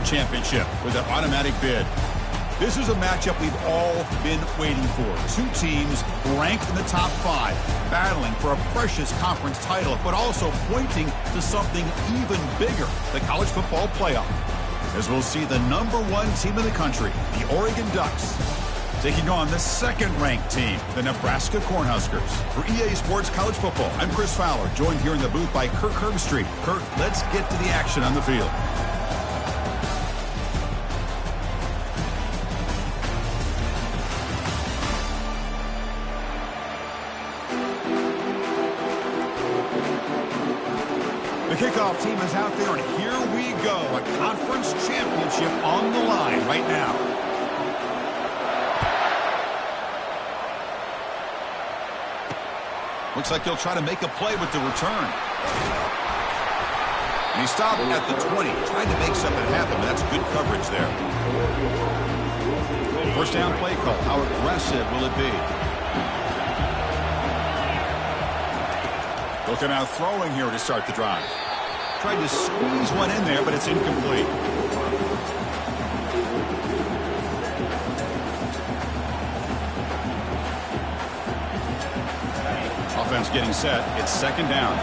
championship with an automatic bid. This is a matchup we've all been waiting for. Two teams ranked in the top 5, battling for a precious conference title, but also pointing to something even bigger, the college football playoff. As we'll see the #1 team in the country, the Oregon Ducks, taking on the second-ranked team, the Nebraska Cornhuskers. For EA Sports College Football, I'm Chris Fowler, joined here in the booth by Kirk Herbstreit. Kirk, let's get to the action on the field. The kickoff team is out there, and here we go. A conference championship on the line right now. Looks like he'll try to make a play with the return. And he stopped at the 20, trying to make something happen, but that's good coverage there. First down play call. How aggressive will it be? Looking out throwing here to start the drive. Tried to squeeze one in there, but it's incomplete. Offense getting set. It's second down.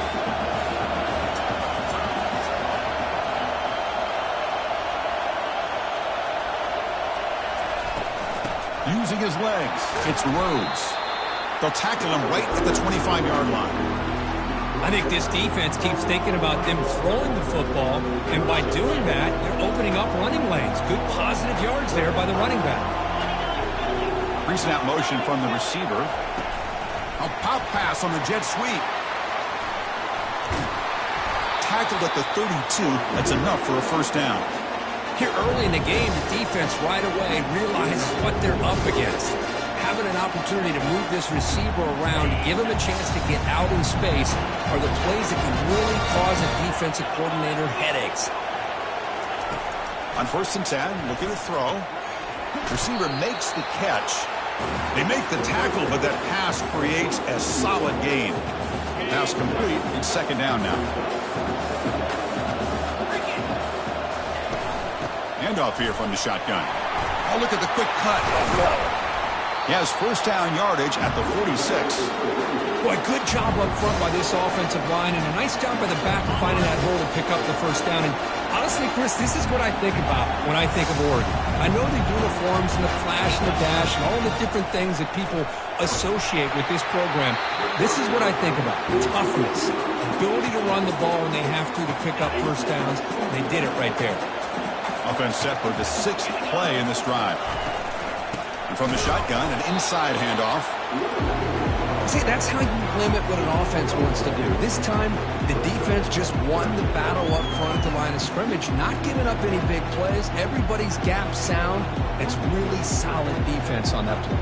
Using his legs. It's Rhodes. They'll tackle him right at the 25-yard line. I think this defense keeps thinking about them throwing the football, and by doing that, they're opening up running lanes. Good positive yards there by the running back. Pre-snap motion from the receiver. A pop pass on the jet sweep. Tackled at the 32. That's enough for a first down. Here early in the game, the defense right away realizes what they're up against. Having an opportunity to move this receiver around, give him a chance to get out in space, are the plays that can really cause a defensive coordinator headaches. On 1st and 10, looking to throw. Receiver makes the catch. They make the tackle, but that pass creates a solid gain. Pass complete. It's second down now. Handoff here from the shotgun. Oh, look at the quick cut. He has first down yardage at the 46. Boy, good job up front by this offensive line, and a nice job by the back of finding that hole to pick up the first down. And honestly, Chris, this is what I think about when I think of Oregon. I know the uniforms and the flash and the dash and all the different things that people associate with this program. This is what I think about. Toughness, ability to run the ball when they have to pick up first downs. They did it right there. Offense set for the 6th play in this drive. And from the shotgun, an inside handoff. See, that's how you limit what an offense wants to do. This time, the defense just won the battle up front at the line of scrimmage, not giving up any big plays. Everybody's gap sound. It's really solid defense on that play.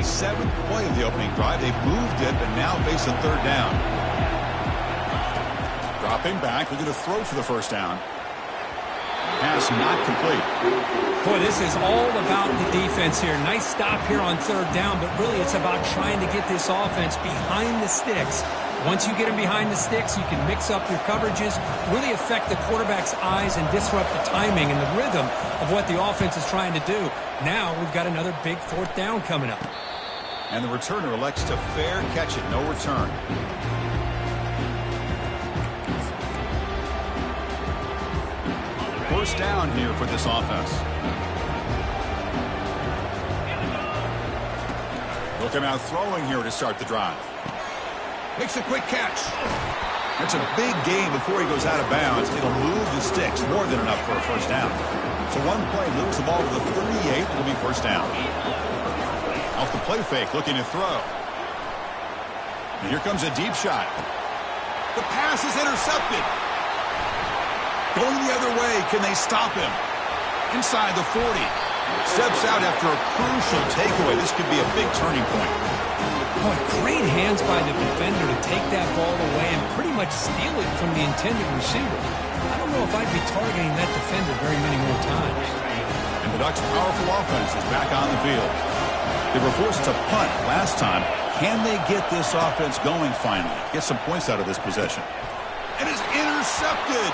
7th play of the opening drive. They've moved it, but now face a third down. Dropping back, looking to throw for the first down. Pass not complete. Boy, this is all about the defense here. Nice stop here on third down, but really it's about trying to get this offense behind the sticks. Once you get them behind the sticks, you can mix up your coverages, really affect the quarterback's eyes and disrupt the timing and the rhythm of what the offense is trying to do. Now we've got another big 4th down coming up. And the returner elects to fair catch it, no return. First down here for this offense. Looking out throwing here to start the drive. Makes a quick catch. That's a big gain before he goes out of bounds. It'll move the sticks, more than enough for a first down. So one play moves the ball to the 38. It'll be first down. Off the play fake, looking to throw. And here comes a deep shot. The pass is intercepted. Going the other way, can they stop him? Inside the 40. Steps out after a crucial takeaway. This could be a big turning point. Boy, great hands by the defender to take that ball away and pretty much steal it from the intended receiver. I don't know if I'd be targeting that defender very many more times. And the Ducks' powerful offense is back on the field. They were forced to punt last time. Can they get this offense going finally? Get some points out of this possession. And it's intercepted.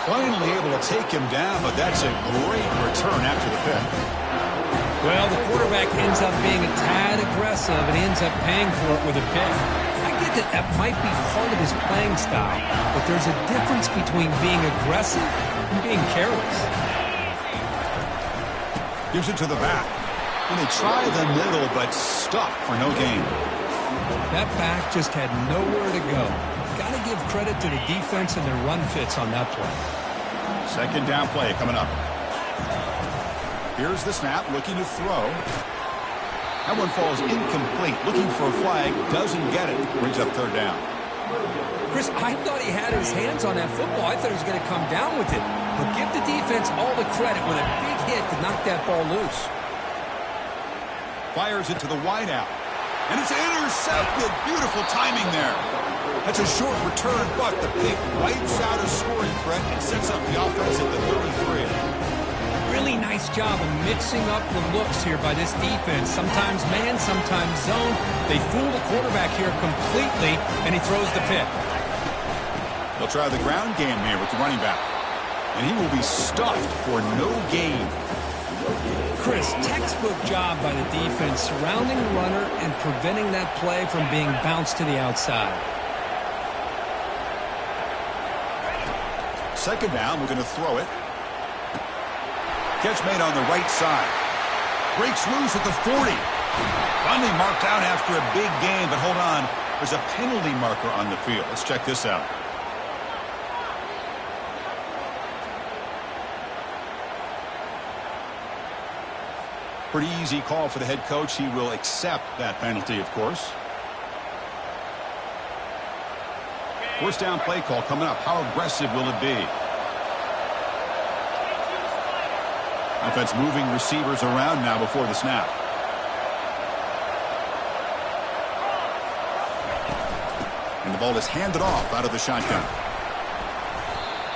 Finally able to take him down, but that's a great return after the pick. Well, the quarterback ends up being a tad aggressive and ends up paying for it with a pick. I get that that might be part of his playing style, but there's a difference between being aggressive and being careless. Gives it to the back. And they try the middle, but stuck for no gain. That back just had nowhere to go. Got to give credit to the defense and their run fits on that play. Second down play coming up. Here's the snap, looking to throw. That one falls incomplete. Looking for a flag, doesn't get it. Brings up third down. Chris, I thought he had his hands on that football. I thought he was going to come down with it. But give the defense all the credit with a big hit to knock that ball loose. Fires it to the wideout. And it's intercepted. Beautiful timing there. That's a short return, but the pick wipes out a scoring threat and sets up the offense at the 33. Really nice job of mixing up the looks here by this defense. Sometimes man, sometimes zone. They fool the quarterback here completely, and he throws the pick. They'll try the ground game here with the running back. And he will be stuffed for no gain. Chris, textbook job by the defense surrounding the runner and preventing that play from being bounced to the outside. Second down, we're going to throw it. Catch made on the right side. Breaks loose at the 40. Finally marked out after a big gain, but hold on. There's a penalty marker on the field. Let's check this out. Pretty easy call for the head coach. He will accept that penalty, of course. First down play call coming up. How aggressive will it be? Offense moving receivers around now before the snap. And the ball is handed off out of the shotgun.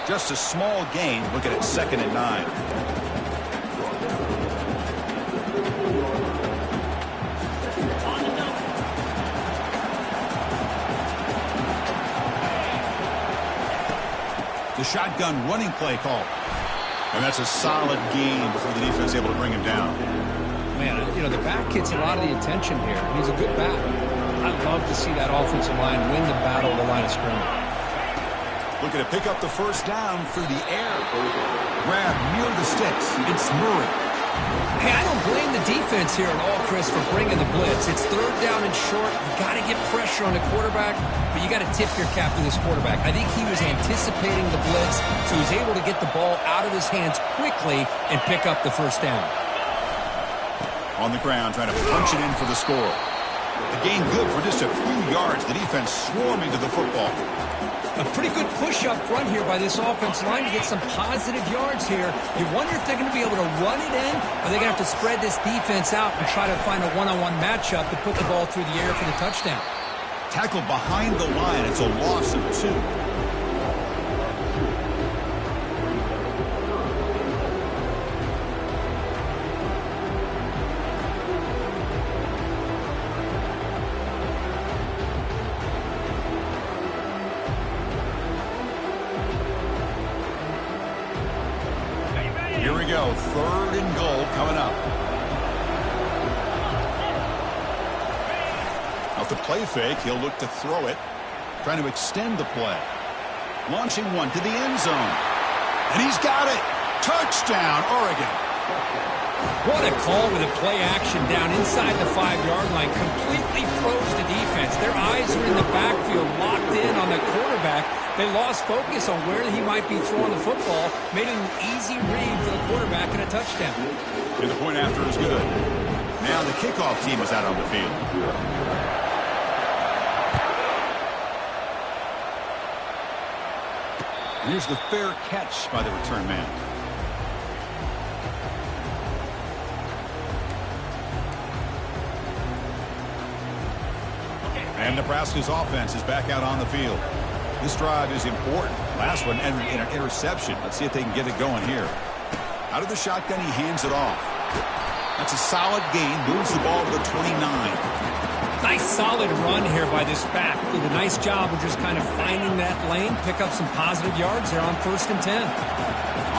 Just a small gain. Looking at 2nd and 9. The shotgun running play call. And that's a solid gain before the defense is able to bring him down. Man, you know, the back gets a lot of the attention here. He's a good back. I'd love to see that offensive line win the battle at the line of scrimmage. Looking to pick up the first down through the air. Grab near the sticks. It's Murray. Hey, I don't blame the defense here at all, Chris, for bringing the blitz. It's third down and short. You got to get pressure on the quarterback, but you got to tip your cap to this quarterback. I think he was anticipating the blitz, so he's able to get the ball out of his hands quickly and pick up the first down. On the ground, trying to punch it in for the score. The gain good for just a few yards. The defense swarming to the football. A pretty good push up front here by this offense line to get some positive yards here. You wonder if they're going to be able to run it in, or they're going to have to spread this defense out and try to find a one-on-one matchup to put the ball through the air for the touchdown. Tackle behind the line. It's a loss of 2. Here we go, 3rd and goal coming up. Off the play fake, he'll look to throw it. Trying to extend the play. Launching one to the end zone. And he's got it. Touchdown, Oregon. What a call with a play action down inside the 5-yard line. Completely froze the defense. Their eyes are in the backfield, locked in on the quarterback. They lost focus on where he might be throwing the football, made an easy read for the quarterback and a touchdown. And the point after is good. Now the kickoff team is out on the field. And here's the fair catch by the return man. And Nebraska's offense is back out on the field. This drive is important. Last one ended in an interception. Let's see if they can get it going here. Out of the shotgun, he hands it off. That's a solid gain. Moves the ball to the 29. Nice solid run here by this back. Did a nice job of just kind of finding that lane, pick up some positive yards there on 1st and 10.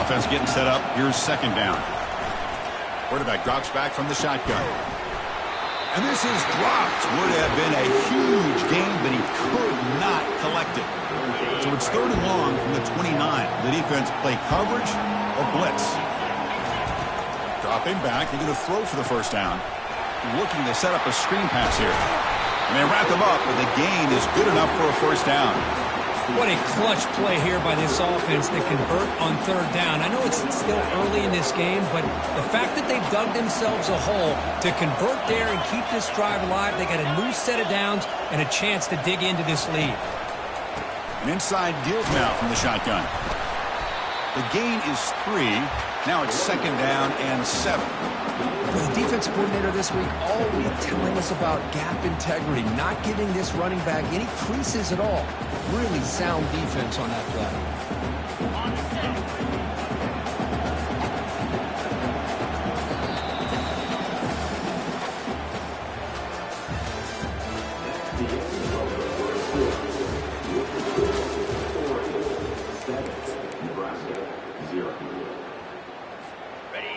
Offense getting set up. Here's 2nd down. Quarterback drops back from the shotgun. And this is dropped. Would have been a huge gain, but he could not collect it. So it's 3rd and long from the 29. The defense play coverage or blitz. Dropping back. They're going to throw for the 1st down. Looking to set up a screen pass here. And they wrap him up, but the gain is good enough for a 1st down. What a clutch play here by this offense to convert on 3rd down. I know it's still early in this game, but the fact that they've dug themselves a hole to convert there and keep this drive alive, they got a new set of downs and a chance to dig into this lead. An inside deal now from the shotgun. The gain is 3. Now it's 2nd down and 7. Well, the defensive coordinator this week all week telling us about gap integrity, not giving this running back any creases at all. Really sound defense on that play.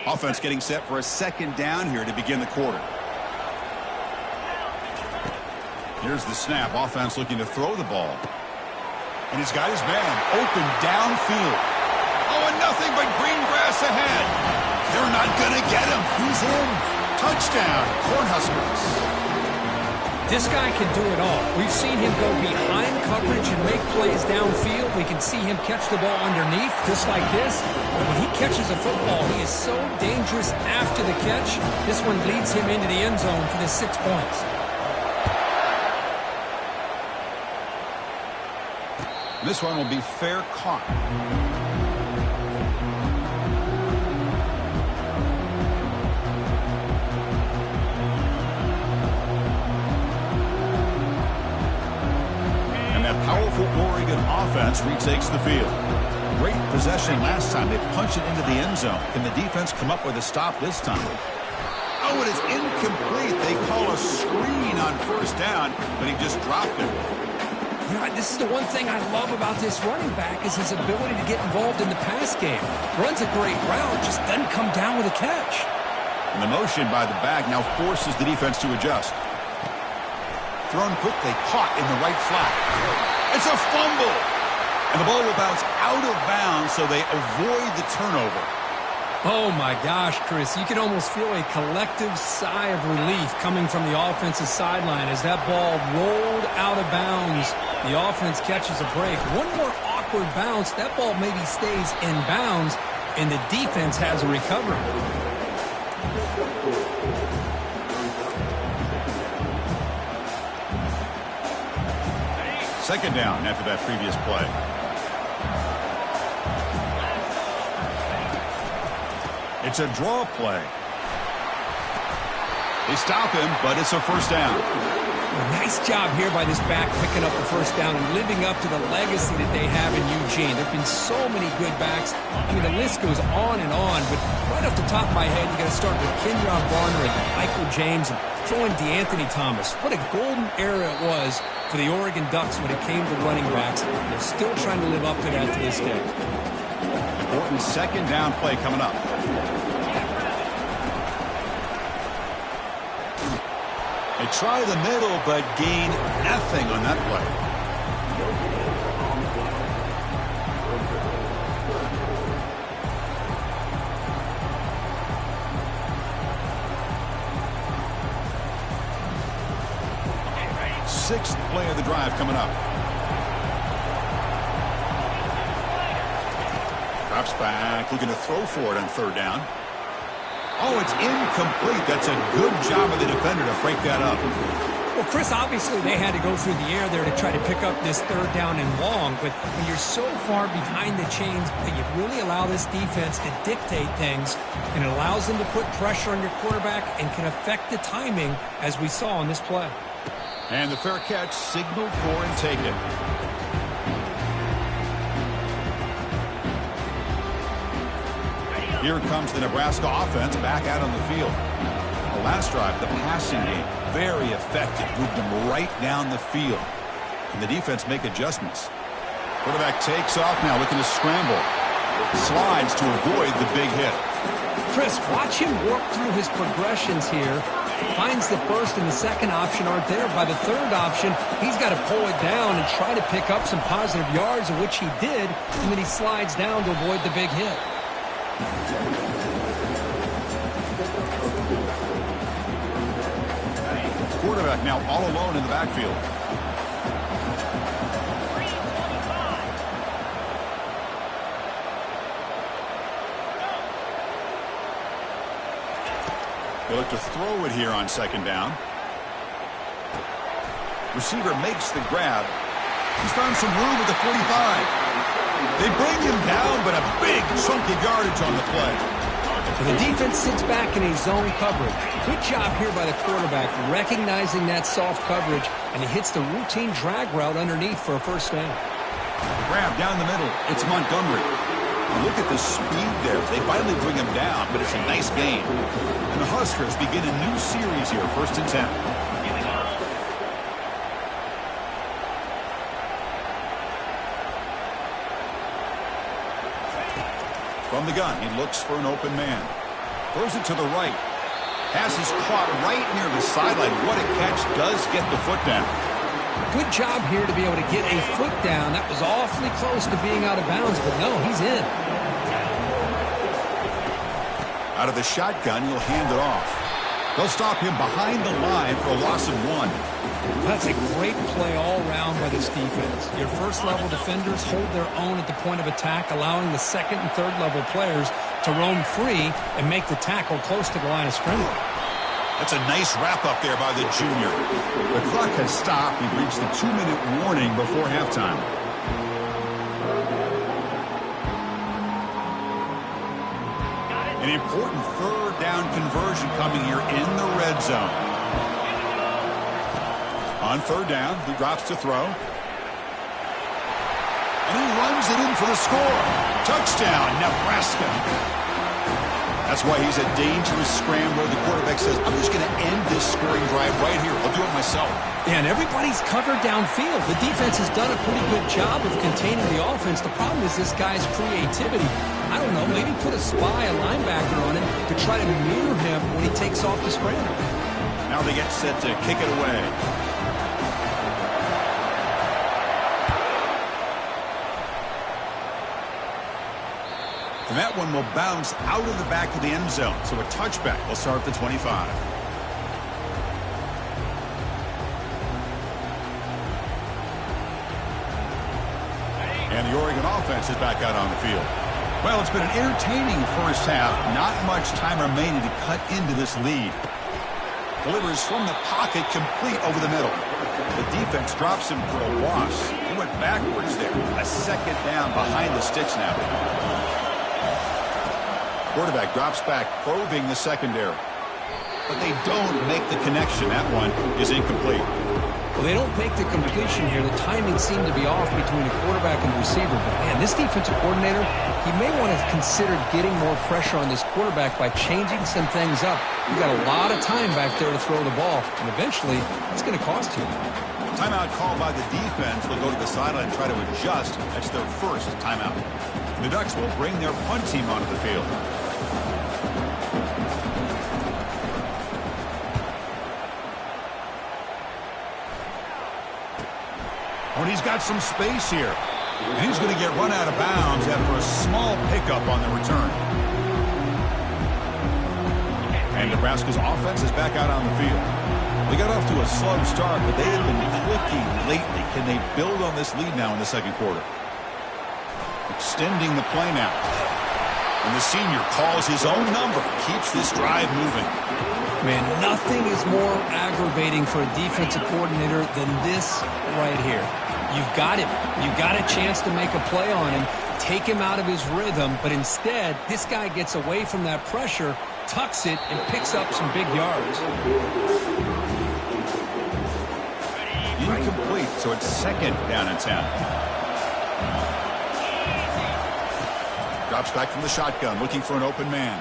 Offense getting set for a 2nd down here to begin the quarter. Here's the snap. Offense looking to throw the ball. And he's got his man open downfield. Oh, and nothing but green grass ahead. They're not going to get him. He's in. Touchdown, Cornhuskers. This guy can do it all. We've seen him go behind coverage and make plays downfield. We can see him catch the ball underneath, just like this. But when he catches a football, he is so dangerous after the catch. This one leads him into the end zone for the 6 points. This one will be fair caught. Powerful Oregon offense retakes the field. Great possession last time. They punch it into the end zone. Can the defense come up with a stop this time? Oh, it is incomplete. They call a screen on 1st down, but he just dropped it. You know, this is the one thing I love about this running back is his ability to get involved in the pass game. Runs a great route, just doesn't come down with a catch. And the motion by the back now forces the defense to adjust. Thrown quickly, caught in the right flat. It's a fumble. And the ball will bounce out of bounds, so they avoid the turnover. Oh, my gosh, Chris. You can almost feel a collective sigh of relief coming from the offensive sideline as that ball rolled out of bounds. The offense catches a break. One more awkward bounce. That ball maybe stays in bounds, and the defense has a recovery. 2nd down after that previous play. It's a draw play. They stop him, but it's a 1st down. A nice job here by this back picking up the 1st down and living up to the legacy that they have in Eugene. There have been so many good backs. I mean, the list goes on and on, but right off the top of my head, you got to start with Kenyon Barner and Michael James and throw in DeAnthony Thomas. What a golden era it was for the Oregon Ducks when it came to running backs. They're still trying to live up to that to this day. Important 2nd down play coming up. They try the middle, but gain nothing on that play. Sixth play of the drive coming up. Drops back, looking to throw for it on 3rd down. Oh, it's incomplete. That's a good job of the defender to break that up. Well, Chris, obviously they had to go through the air there to try to pick up this 3rd down and long, but when you're so far behind the chains, you really allow this defense to dictate things, and it allows them to put pressure on your quarterback and can affect the timing, as we saw on this play. And the fair catch signaled for and taken. Here comes the Nebraska offense back out on the field. The last drive, the passing game, very effective. Moved him right down the field. And the defense make adjustments. Quarterback takes off now, looking to scramble. Slides to avoid the big hit. Chris, watch him work through his progressions here. Finds the first and the second option aren't there. By the third option, he's got to pull it down and try to pick up some positive yards, of which he did, and then he slides down to avoid the big hit. Quarterback now all alone in the backfield. They look to throw it here on second down. Receiver makes the grab. He's found some room at the 45. They bring him down, but a big chunk of yardage on the play. So the defense sits back in a zone coverage. Good job here by the quarterback, recognizing that soft coverage, and he hits the routine drag route underneath for a first down. Grab down the middle. It's Montgomery. Look at the speed there. They finally bring him down, but it's a nice gain. And the Huskers begin a new series here, 1st and 10. From the gun, he looks for an open man. Throws it to the right. Pass is caught right near the sideline. What a catch. Does get the foot down. Good job here to be able to get a foot down. That was awfully close to being out of bounds, but no, he's in. Out of the shotgun, he'll hand it off. They'll stop him behind the line for a loss of 1. That's a great play all around by this defense. Your first-level defenders hold their own at the point of attack, allowing the second and third-level players to roam free and make the tackle close to the line of scrimmage. That's a nice wrap-up there by the junior. The clock has stopped. We've reached the 2-minute warning before halftime. An important third down conversion coming here in the red zone. On third down, he drops to throw. And he runs it in for the score. Touchdown, Nebraska. That's why he's a dangerous scrambler. The quarterback says, I'm just going to end this scoring drive right here. I'll do it myself. Yeah, and everybody's covered downfield. The defense has done a pretty good job of containing the offense. The problem is this guy's creativity. I don't know, maybe put a spy, a linebacker on him to try to mirror him when he takes off the scramble. Now they get set to kick it away. And that one will bounce out of the back of the end zone. So a touchback will start at the 25. And the Oregon offense is back out on the field. Well, it's been an entertaining first half. Not much time remaining to cut into this lead. Delivers from the pocket, complete over the middle. The defense drops him for a loss. He went backwards there. A second down behind the sticks now. Quarterback drops back, probing the secondary. But they don't make the connection. That one is incomplete. Well, they don't make the completion here. The timing seemed to be off between the quarterback and the receiver. But, man, this defensive coordinator, he may want to consider getting more pressure on this quarterback by changing some things up. You've got a lot of time back there to throw the ball, and eventually it's going to cost you. Timeout called by the defense. They'll go to the sideline and try to adjust. That's their first timeout. The Ducks will bring their punt team onto the field. And he's got some space here. And he's going to get run out of bounds after a small pickup on the return. And Nebraska's offense is back out on the field. They got off to a slow start, but they have been clicking lately. Can they build on this lead now in the second quarter? Extending the play now. And the senior calls his own number. Keeps this drive moving. Man, nothing is more aggravating for a defensive coordinator than this right here. You've got him. You've got a chance to make a play on him, take him out of his rhythm, but instead, this guy gets away from that pressure, tucks it, and picks up some big yards. Incomplete, so it's second down and 10. Drops back from the shotgun, looking for an open man.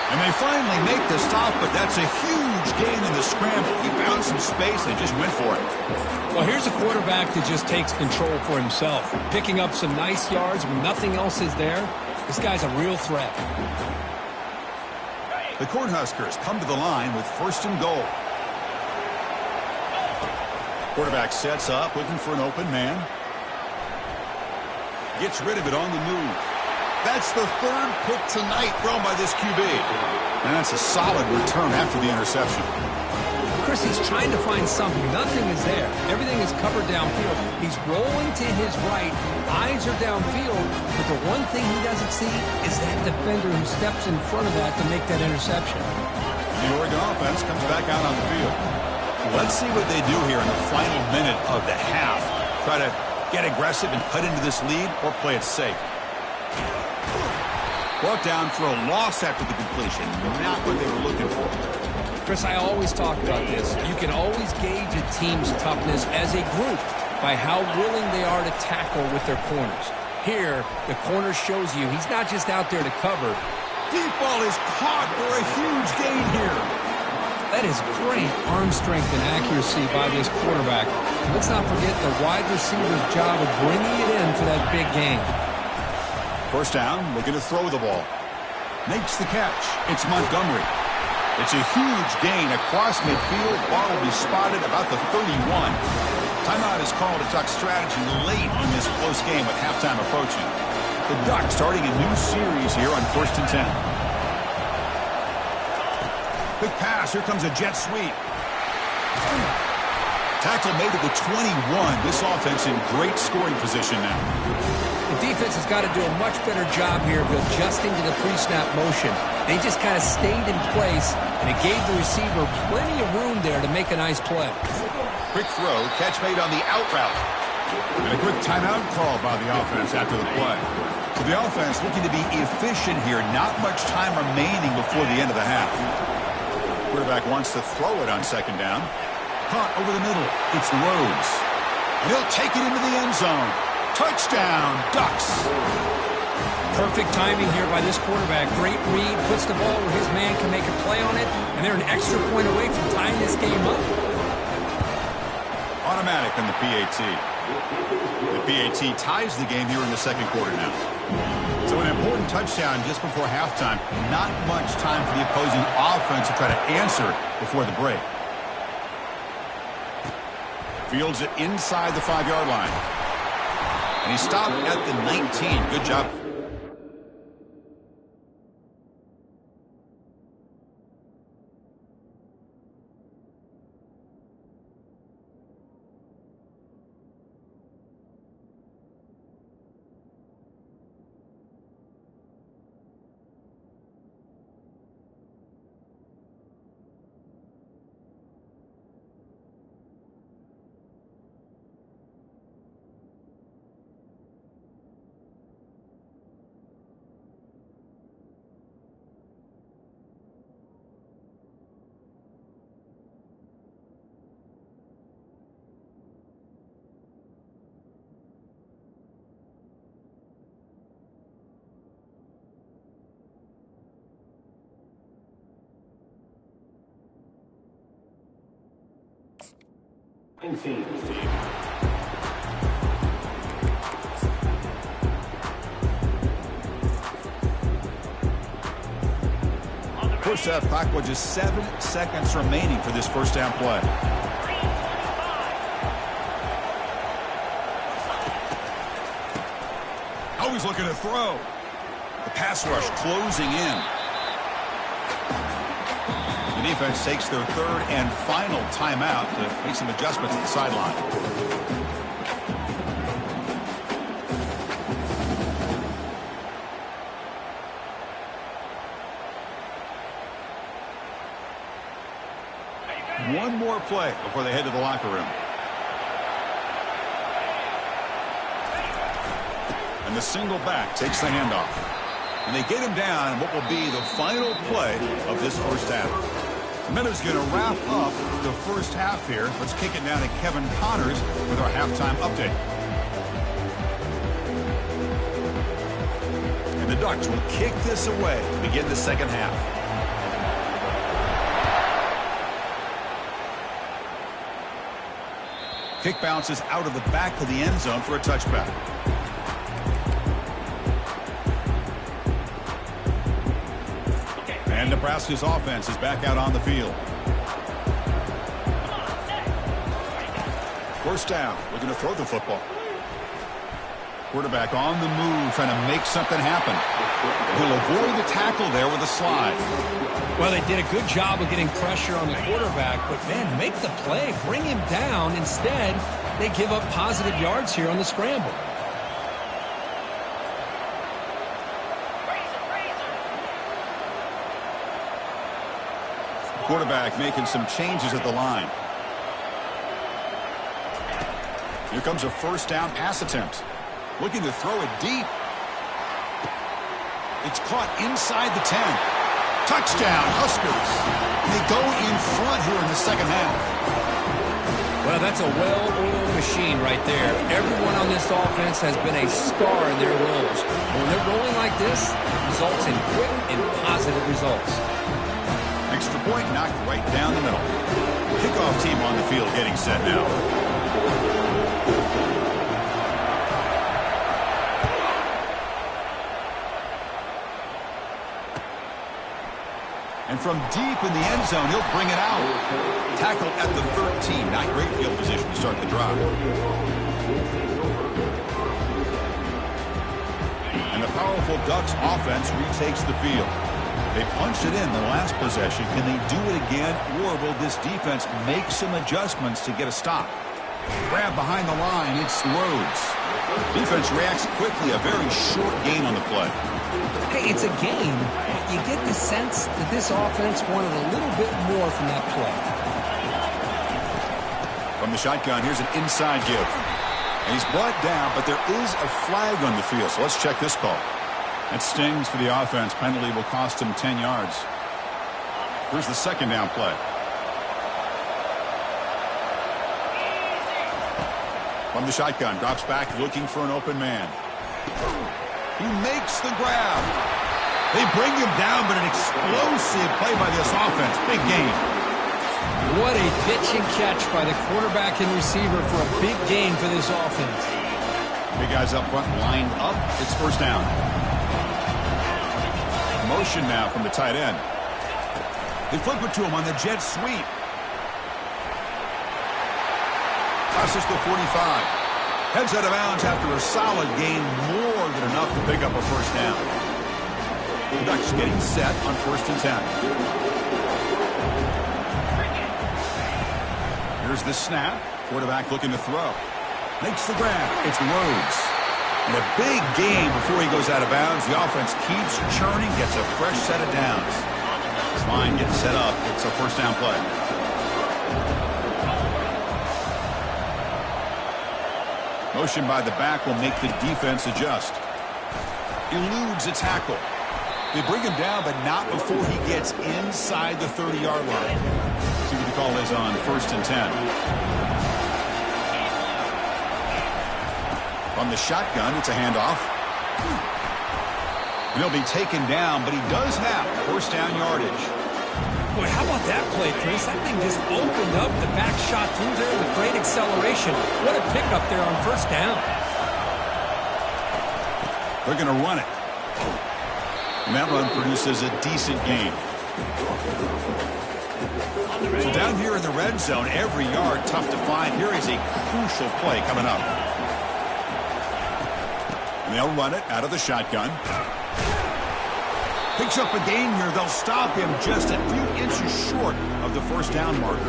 And they finally make the stop, but that's a huge gain in the scramble. He found some space and just went for it. Well, here's a quarterback that just takes control for himself, picking up some nice yards when nothing else is there. This guy's a real threat. The Cornhuskers come to the line with 1st and goal. Quarterback sets up, looking for an open man. Gets rid of it on the move. That's the 3rd pick tonight thrown by this QB. And that's a solid return after the interception. Chris, he's trying to find something. Nothing is there. Everything is covered downfield. He's rolling to his right. Eyes are downfield. But the one thing he doesn't see is that defender who steps in front of that to make that interception. The Oregon offense comes back out on the field. Let's see what they do here in the final minute of the half. Try to get aggressive and cut into this lead or play it safe. Brought down for a loss after the completion. Not what they were looking for. Chris, I always talk about this. You can always gauge a team's toughness as a group by how willing they are to tackle with their corners. Here, the corner shows you he's not just out there to cover. Deep ball is caught for a huge gain here. That is great arm strength and accuracy by this quarterback. Let's not forget the wide receiver's job of bringing it in for that big gain. 1st down, looking to throw the ball. Makes the catch. It's Montgomery. It's a huge gain across midfield. Ball will be spotted about the 31. Timeout is called to talk strategy late in this close game with halftime approaching. The Ducks starting a new series here on 1st and 10. Quick pass. Here comes a jet sweep. Tackle made at the 21. This offense in great scoring position now. The defense has got to do a much better job here of adjusting to the pre-snap motion. They just kind of stayed in place, and it gave the receiver plenty of room there to make a nice play. Quick throw, catch made on the out route. And a quick timeout call by the offense after the play. So the offense looking to be efficient here. Not much time remaining before the end of the half. Quarterback wants to throw it on 2nd down. Caught over the middle. It's Rhodes. And he'll take it into the end zone. Touchdown, Ducks. Perfect timing here by this quarterback. Great read, puts the ball where his man can make a play on it, and they're an extra point away from tying this game up. Automatic on the PAT. The PAT ties the game here in the 2nd quarter now. So an important touchdown just before halftime. Not much time for the opposing offense to try to answer before the break. Fields it inside the 5-yard line. And he stopped at the 19. Good job. First half clock with just 7 seconds remaining for this 1st down play. Always looking to throw. The pass rush closing in. The defense takes their 3rd and final timeout to make some adjustments at the sideline. One more play before they head to the locker room. And the single back takes the handoff. And they get him down in what will be the final play of this 1st half. Miller's going to wrap up the 1st half here. Let's kick it down to Kevin Connors with our halftime update. And the Ducks will kick this away to begin the 2nd half. Kick bounces out of the back of the end zone for a touchback. And Nebraska's offense is back out on the field. First down, looking to throw the football. Quarterback on the move, trying to make something happen. He'll avoid the tackle there with a slide. Well, they did a good job of getting pressure on the quarterback, but, man, make the play, bring him down. Instead, they give up positive yards here on the scramble. Quarterback making some changes at the line. Here comes a first down pass attempt. Looking to throw it deep. It's caught inside the 10. Touchdown, Huskers. They go in front here in the second half. Well, that's a well-oiled machine right there. Everyone on this offense has been a star in their roles. When they're rolling like this, it results in quick and positive results. Extra point knocked right down the middle. Kickoff team on the field getting set now. And from deep in the end zone, he'll bring it out. Tackle at the 13. Not great field position to start the drive. And the powerful Ducks offense retakes the field. They punched it in the last possession. Can they do it again, or will this defense make some adjustments to get a stop? Grab behind the line. It's Rhodes. Defense reacts quickly. A very short gain on the play. Hey, it's a game. You get the sense that this offense wanted a little bit more from that play. From the shotgun, here's an inside give. And he's brought down, but there is a flag on the field. So let's check this call. It stings for the offense. Penalty will cost him 10 yards. Here's the second down play. From the shotgun, drops back looking for an open man. He makes the grab. They bring him down, but an explosive play by this offense. Big gain. What a pitch and catch by the quarterback and receiver for a big gain for this offense. Big guys up front lined up. It's first down. Motion now from the tight end. They flip it to him on the jet sweep. Crosses the 45. Heads out of bounds after a solid gain, more than enough to pick up a first down. The Ducks getting set on first and 10. Here's the snap. Quarterback looking to throw. Makes the grab. It's Rhodes. And a big gain before he goes out of bounds. The offense keeps churning, gets a fresh set of downs. This line gets set up. It's a first down play. Motion by the back will make the defense adjust. Eludes a tackle. They bring him down, but not before he gets inside the 30-yard line. See what the call is on first and 10. From the shotgun, it's a handoff. And he'll be taken down, but he does have first down yardage. Boy, how about that play, Chris? That thing just opened up the back shot through there with great acceleration. What a pickup there on first down. They're going to run it. And that run produces a decent gain. So down here in the red zone, every yard tough to find. Here is a crucial play coming up. And they'll run it out of the shotgun. Picks up a gain here. They'll stop him just a few inches short of the first down marker.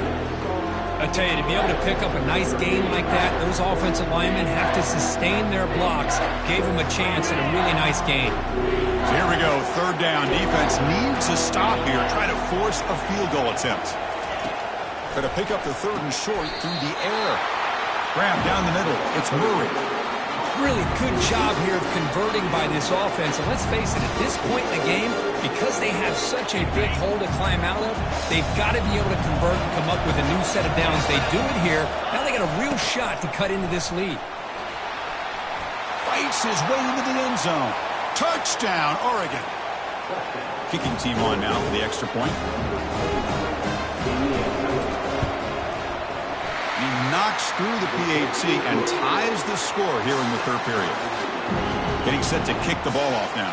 I tell you, to be able to pick up a nice gain like that, those offensive linemen have to sustain their blocks. Gave them a chance and a really nice gain. So here we go, third down. Defense needs a stop here. Try to force a field goal attempt. Got to pick up the third and short through the air. Grab down the middle. It's Murray. Really good job here of converting by this offense. And let's face it, at this point in the game, because they have such a big hole to climb out of, they've got to be able to convert and come up with a new set of downs. They do it here. Now they got a real shot to cut into this lead. Fights his way into the end zone. Touchdown, Oregon. Kicking team on now for the extra point. knocks through the PAT and ties the score here in the third period. Getting set to kick the ball off now.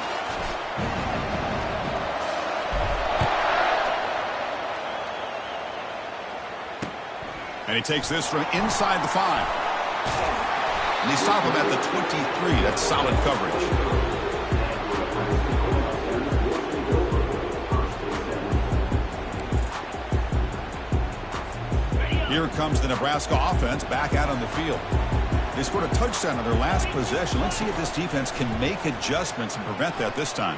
And he takes this from inside the 5. And they stop him at the 23. That's solid coverage. Here comes the Nebraska offense back out on the field. They scored a touchdown on their last possession. Let's see if this defense can make adjustments and prevent that this time.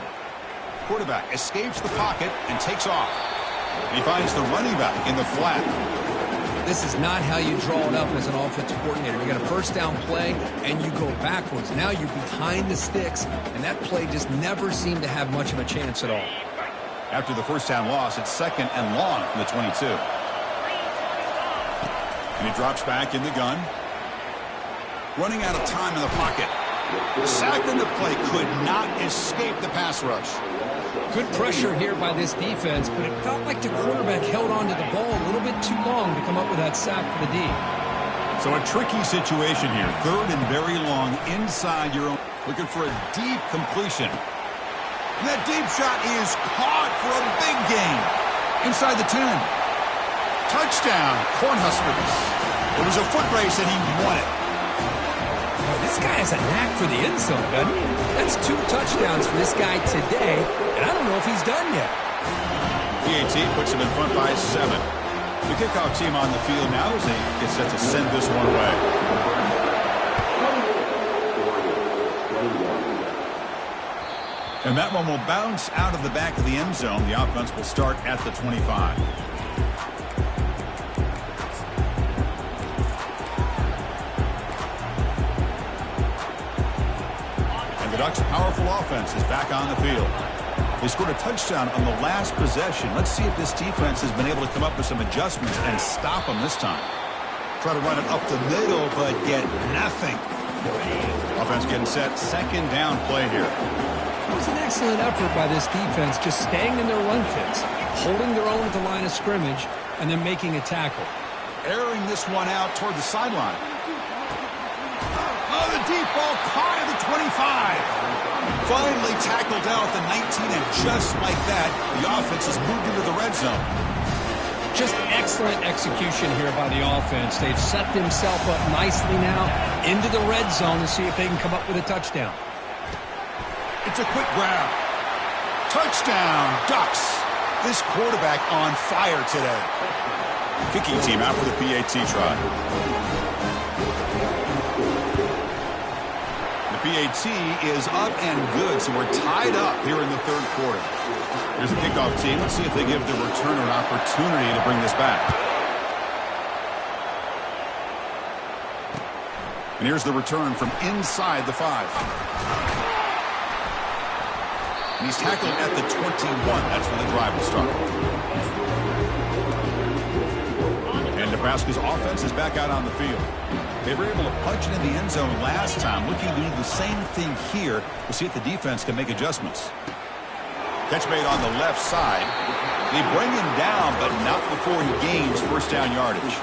Quarterback escapes the pocket and takes off. He finds the running back in the flat. This is not how you draw it up as an offensive coordinator. You got a first down play, and you go backwards. Now you're behind the sticks, and that play just never seemed to have much of a chance at all. After the first down loss, it's 2nd and long from the 22. And he drops back in the gun. Running out of time in the pocket. Sacked in the play, could not escape the pass rush. Good pressure here by this defense, but it felt like the quarterback held on to the ball a little bit too long to come up with that sack for the D. So a tricky situation here. 3rd and very long inside your own. Looking for a deep completion. And that deep shot is caught for a big gain. Inside the 10. Touchdown, Cornhuskers. It was a foot race and he won it. Boy, this guy has a knack for the end zone, doesn't he? That's 2 touchdowns for this guy today, and I don't know if he's done yet. PAT puts him in front by 7. The kickoff team on the field now as they get set to send this one away. And that one will bounce out of the back of the end zone. The offense will start at the 25. The Ducks' powerful offense is back on the field. They scored a touchdown on the last possession. Let's see if this defense has been able to come up with some adjustments and stop them this time. Try to run it up the middle, but get nothing. Offense getting set. 2nd down play here. It was an excellent effort by this defense, just staying in their run fits, holding their own at the line of scrimmage, and then making a tackle. Airing this one out toward the sideline. Oh, the deep ball caught at the 25. Finally tackled down at the 19, and just like that, the offense has moved into the red zone. Just excellent execution here by the offense. They've set themselves up nicely now into the red zone to see if they can come up with a touchdown. It's a quick grab. Touchdown, Ducks. This quarterback on fire today. Kicking team out for the PAT try. PAT is up and good, so we're tied up here in the third quarter. Here's the kickoff team. Let's see if they give the returner an opportunity to bring this back. And here's the return from inside the 5. And he's tackled at the 21. That's where the drive will start. And Nebraska's offense is back out on the field. They were able to punch it in the end zone last time. Looking to do the same thing here. We'll see if the defense can make adjustments. Catch made on the left side. They bring him down, but not before he gains first down yardage.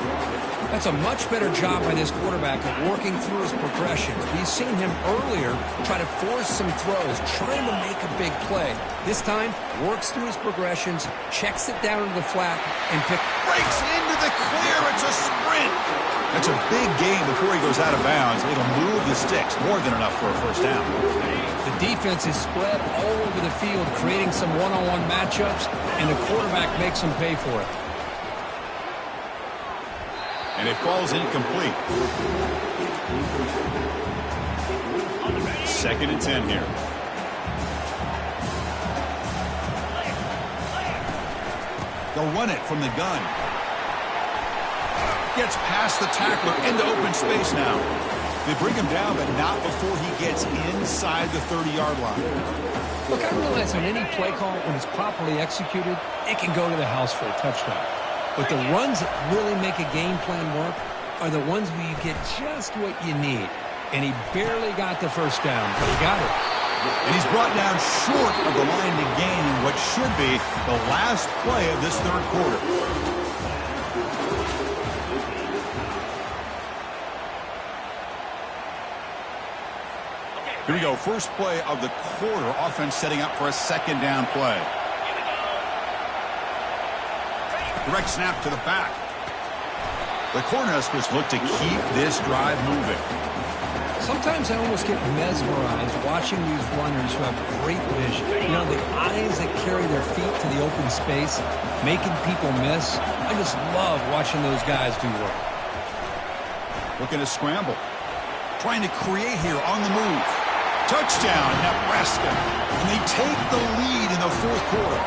That's a much better job by this quarterback of working through his progressions. We've seen him earlier try to force some throws, trying to make a big play. This time, works through his progressions, checks it down into the flat, and breaks into the clear. It's a sprint. That's a big gain before he goes out of bounds. It'll move the sticks, more than enough for a first down. The defense is spread all over the field, creating some one-on-one matchups, and the quarterback makes them pay for it. And it falls incomplete. 2nd and 10 here. They'll run it from the gun. Gets past the tackler into open space now. They bring him down, but not before he gets inside the 30-yard line. Look, I realize on any play call, when it's properly executed, it can go to the house for a touchdown. But the runs that really make a game plan work are the ones where you get just what you need. And he barely got the first down, but he got it. And he's brought down short of the line to gain in what should be the last play of this third quarter. Here we go. First play of the quarter. Offense setting up for a second down play. Direct snap to the back. The Cornhuskers look to keep this drive moving. Sometimes I almost get mesmerized watching these runners who have great vision. You know, the eyes that carry their feet to the open space, making people miss. I just love watching those guys do work. Looking to scramble. Trying to create here on the move. Touchdown, Nebraska. And they take the lead in the fourth quarter.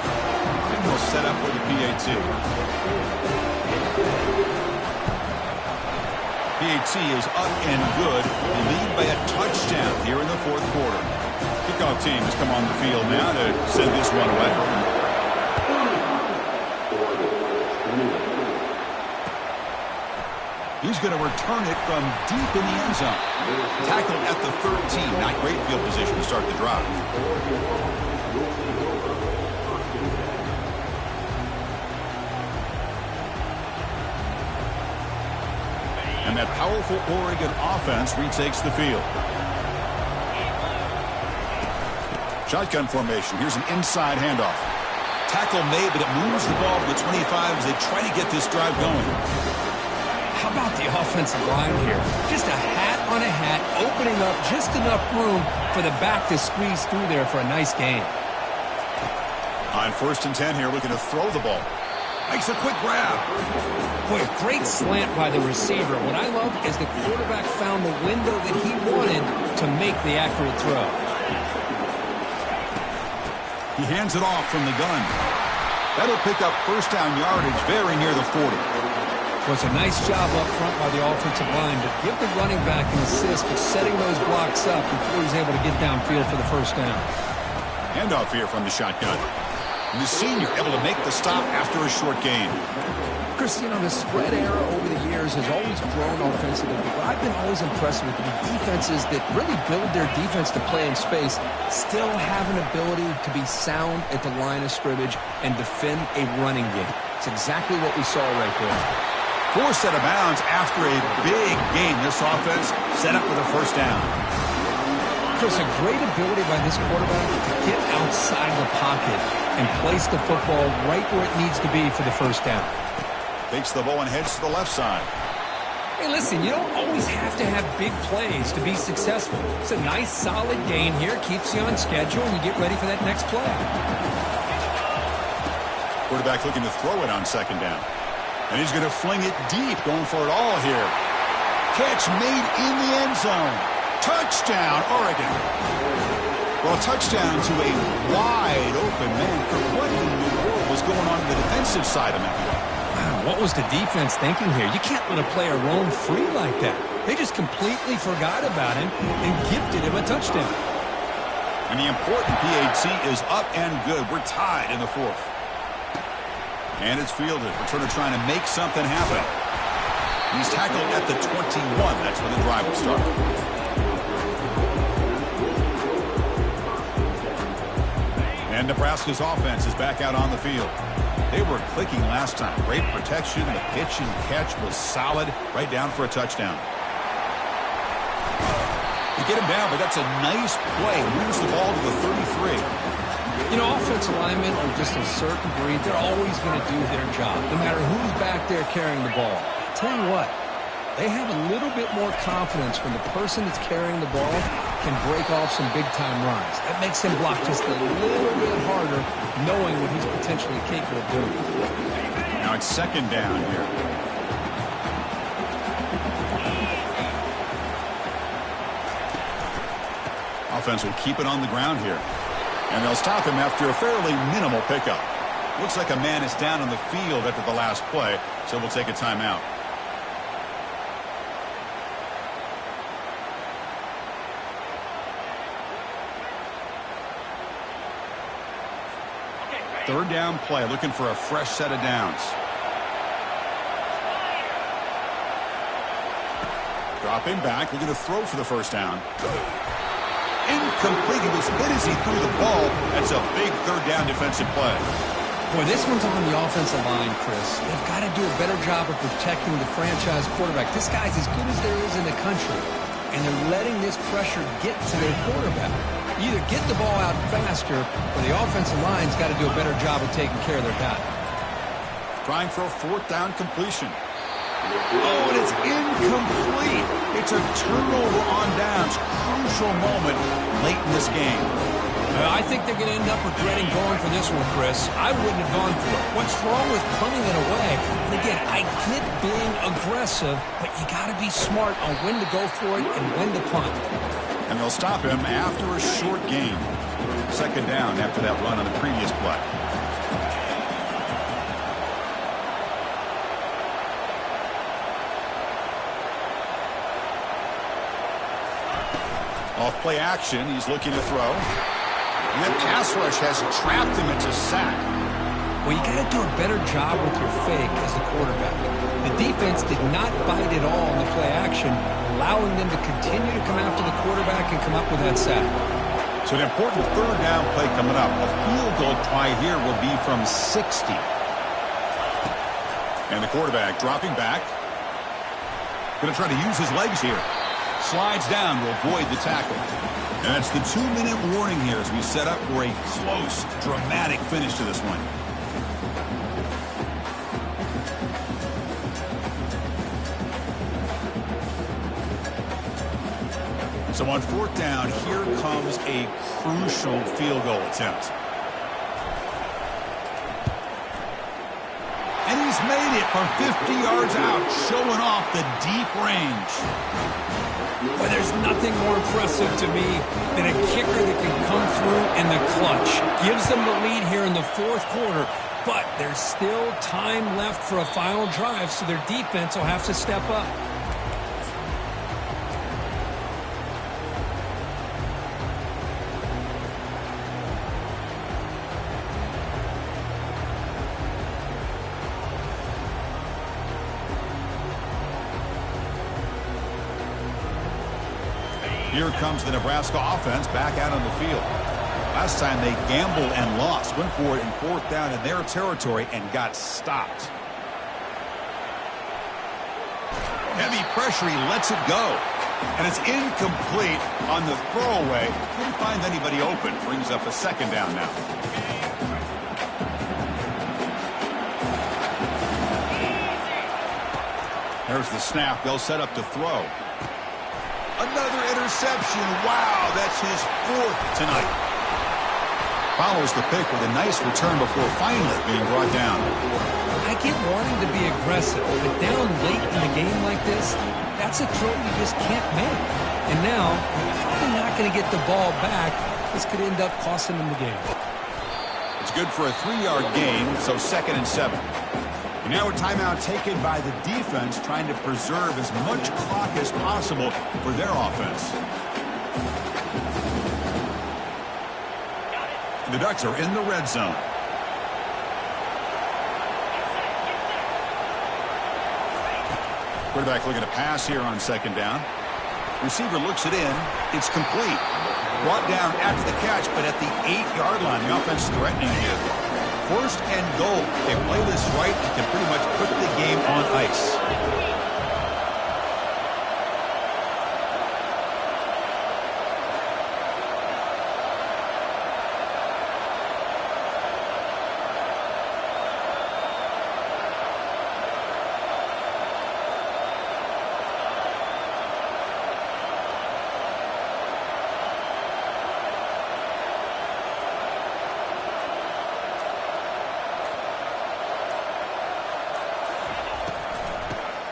And they'll set up with the PAT. PAT is up and good. They lead by a touchdown here in the fourth quarter. Kickoff team has come on the field now to send this one away. He's going to return it from deep in the end zone. Tackled at the 13. Not great field position to start the drive. And that powerful Oregon offense retakes the field. Shotgun formation. Here's an inside handoff. Tackle made, but it moves the ball to the 25 as they try to get this drive going. How about the offensive line here? Just a hat on a hat, opening up just enough room for the back to squeeze through there for a nice gain. On 1st and 10 here, looking to throw the ball. Makes a quick grab. Boy, a great slant by the receiver. What I love is the quarterback found the window that he wanted to make the accurate throw. He hands it off from the gun. That'll pick up first down yardage very near the 40. Was a nice job up front by the offensive line to give the running back an assist for setting those blocks up before he's able to get downfield for the first down. Handoff here from the shotgun. And the senior able to make the stop after a short gain. Chris, you know, the spread era over the years has always grown offensively, but what I've been always impressed with the defenses that really build their defense to play in space still have an ability to be sound at the line of scrimmage and defend a running game. It's exactly what we saw right there. Forced out of bounds after a big gain. This offense set up with a first down. Chris, a great ability by this quarterback to get outside the pocket and place the football right where it needs to be for the first down. Takes the ball and heads to the left side. Hey, listen, you don't always have to have big plays to be successful. It's a nice, solid gain here. Keeps you on schedule, and you get ready for that next play. Quarterback looking to throw it on second down. And he's going to fling it deep, going for it all here. Catch made in the end zone. Touchdown, Oregon. Well, a touchdown to a wide open man. What in the world was going on the defensive side of it? Wow, what was the defense thinking here? You can't let a player roam free like that. They just completely forgot about him and gifted him a touchdown. And the important PAT is up and good. We're tied in the fourth. And it's fielded. Returner trying to make something happen. He's tackled at the 21. That's when the drive will start. And Nebraska's offense is back out on the field. They were clicking last time. Great protection. The pitch and catch was solid. Right down for a touchdown. They get him down, but that's a nice play. Moves the ball to the 33. You know, offensive linemen are just a certain breed. They're always going to do their job, no matter who's back there carrying the ball. I'll tell you what, they have a little bit more confidence when the person that's carrying the ball can break off some big-time runs. That makes him block just a little bit harder, knowing what he's potentially capable of doing. Now it's second down here. Offense will keep it on the ground here. And they'll stop him after a fairly minimal pickup. Looks like a man is down on the field after the last play, so we'll take a timeout. Third down play, looking for a fresh set of downs. Dropping back, looking to throw for the first down. Incomplete. He was hit as he threw the ball. That's a big third down defensive play. Boy, this one's on the offensive line, Chris. They've got to do a better job of protecting the franchise quarterback. This guy's as good as there is in the country. and they're letting this pressure get to their quarterback. Either get the ball out faster, or the offensive line's got to do a better job of taking care of their guy. Trying for a fourth down completion. Oh, and it's incomplete. It's a turnover on downs. Crucial moment late in this game. I think they're going to end up regretting going for this one, Chris. I wouldn't have gone for it. What's wrong with punting it away? And again, I get being aggressive, but you got to be smart on when to go for it and when to punt. And they'll stop him after a short gain. Second down after that run on the previous play. Off play action, he's looking to throw. And that pass rush has trapped him into sack. Well, you got to do a better job with your fake as the quarterback. The defense did not bite at all in the play action, allowing them to continue to come after the quarterback and come up with that sack. So an important third down play coming up. A field goal try here will be from 60. And the quarterback dropping back. Going to try to use his legs here. Slides down to avoid the tackle. And that's the 2-minute warning here as we set up for a close, dramatic finish to this one. So on fourth down, here comes a crucial field goal attempt. And he's made it from 50 yards out, showing off the deep range. Well, there's nothing more impressive to me than a kicker that can come through in the clutch. Gives them the lead here in the fourth quarter, but there's still time left for a final drive, so their defense will have to step up. Here comes the Nebraska offense back out on the field. Last time they gambled and lost. Went for it in fourth down in their territory and got stopped. Heavy pressure, he lets it go. And it's incomplete on the throwaway. Couldn't find anybody open. Brings up a second down now. There's the snap. They'll set up to throw. Another interception. Wow, that's his fourth tonight. Follows the pick with a nice return before finally being brought down. I get wanting to be aggressive, but down late in the game like this, that's a throw you just can't make. And now, probably not going to get the ball back. This could end up costing them the game. It's good for a 3-yard gain, so 2nd and 7. And now a timeout taken by the defense, trying to preserve as much clock as possible for their offense. The Ducks are in the red zone. Quarterback looking to pass here on second down. Receiver looks it in. It's complete. Brought down after the catch, but at the 8-yard line, the offense threatening here. First and goal. If they play this right, it can pretty much put the game on ice.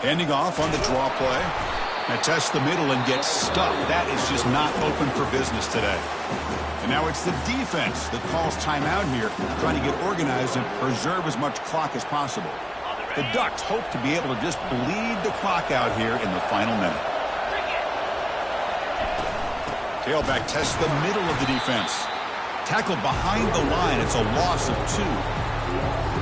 Ending off on the draw play. Now test the middle and get stuck. That is just not open for business today. And now it's the defense that calls timeout here, trying to get organized and preserve as much clock as possible. The Ducks hope to be able to just bleed the clock out here in the final minute. Tailback tests the middle of the defense. Tackled behind the line. It's a loss of 2.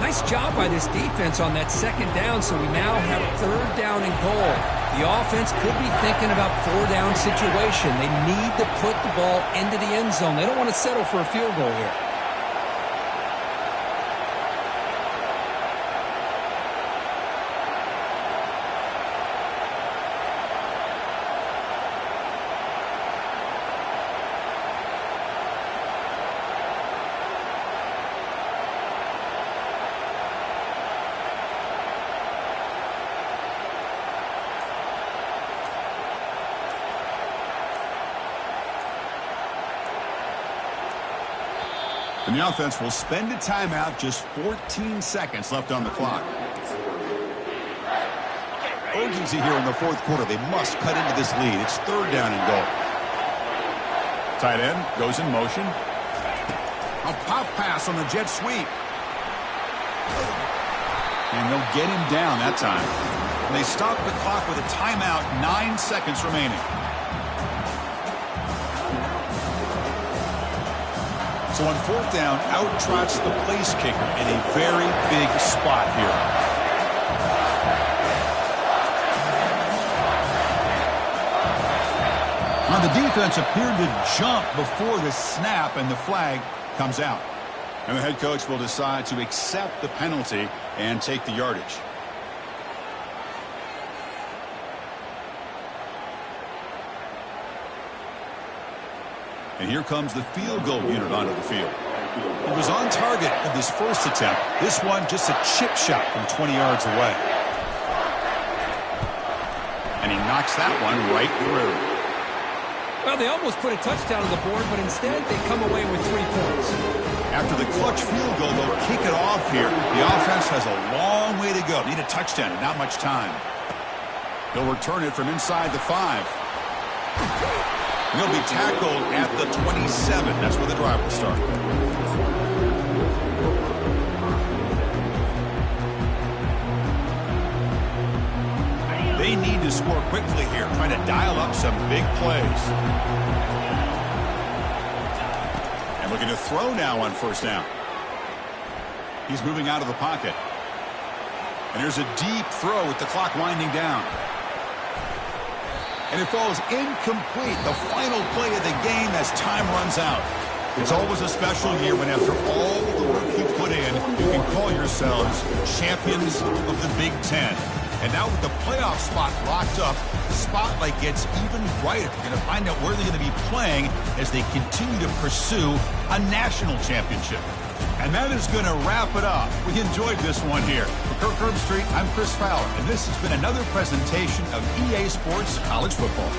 Nice job by this defense on that second down, so we now have third down and goal. The offense could be thinking about 4-down situation. They need to put the ball into the end zone. They don't want to settle for a field goal here. And the offense will spend a timeout, just 14 seconds left on the clock. Urgency here in the fourth quarter. They must cut into this lead. It's third down and goal. Tight end goes in motion. A pop pass on the jet sweep. And they'll get him down that time. And they stop the clock with a timeout, 9 seconds remaining. So on fourth down, out trots the place kicker in a very big spot here. Now the defense appeared to jump before the snap, and the flag comes out. And the head coach will decide to accept the penalty and take the yardage. And here comes the field goal unit onto the field. He was on target with his first attempt. This one just a chip shot from 20 yards away. And he knocks that one right through. Well, they almost put a touchdown on the board, but instead they come away with 3 points. After the clutch field goal, they'll kick it off here. The offense has a long way to go. Need a touchdown and not much time. They'll return it from inside the 5. He'll be tackled at the 27. That's where the drive will start. They need to score quickly here, trying to dial up some big plays. And looking to throw now on first down. He's moving out of the pocket. And here's a deep throw with the clock winding down. And it falls incomplete, the final play of the game as time runs out. It's always a special year when after all the work you put in, you can call yourselves champions of the Big Ten. And now with the playoff spot locked up, the spotlight gets even brighter. You're going to find out where they're going to be playing as they continue to pursue a national championship. And that is going to wrap it up. We enjoyed this one here. For Kirk Herbstreit, I'm Chris Fowler, and this has been another presentation of EA Sports College Football.